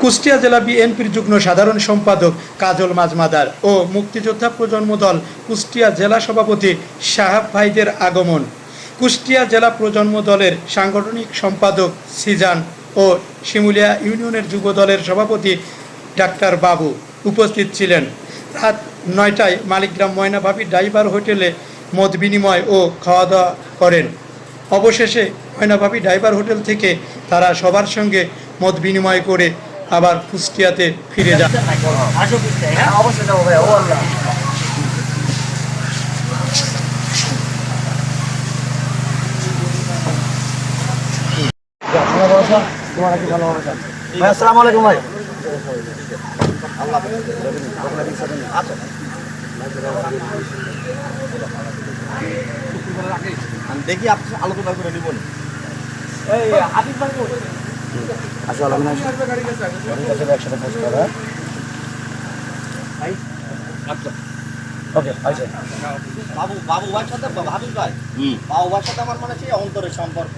কুষ্টিয়া জেলা বিএনপির যুগ্ম সাধারণ সম্পাদক কাজল মাজমাদার ও মুক্তিযোদ্ধা প্রজন্ম দল কুষ্টিয়া জেলা সভাপতি সাহাব ভাইদের আগমন। কুষ্টিয়া জেলা প্রজন্ম দলের সাংগঠনিক সম্পাদক সিজান ও শিমুলিয়া ইউনিয়নের যুব দলের সভাপতি ডাক্তার বাবু উপস্থিত ছিলেন। রাত 9টায় মালিকগ্রাম ময়নাভাবি ড্রাইভার হোটেলে মত বিনিময় ও খাওয়া দাওয়া করেন। অবশেষে ময়নাভাবি ড্রাইভার হোটেল থেকে তারা সবার সঙ্গে মত বিনিময় করে আবার কুষ্টিয়াতে ফিরে যান। আসসালামু আলাইকুম ভাই। দেখি আপনি আলোচনা করে নিবেন। বাবু বাবু ভাইয়ের সাথে ভাবি ভাই, বাবু ভাইয়ের সাথে আমার মনে সেই অন্তরের সম্পর্ক।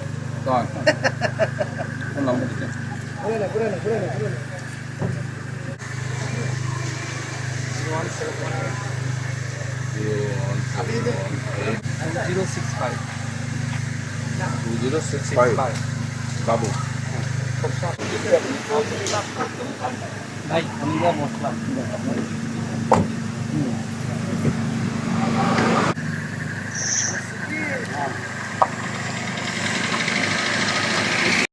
বাবু ভাই আমি যা বসলাম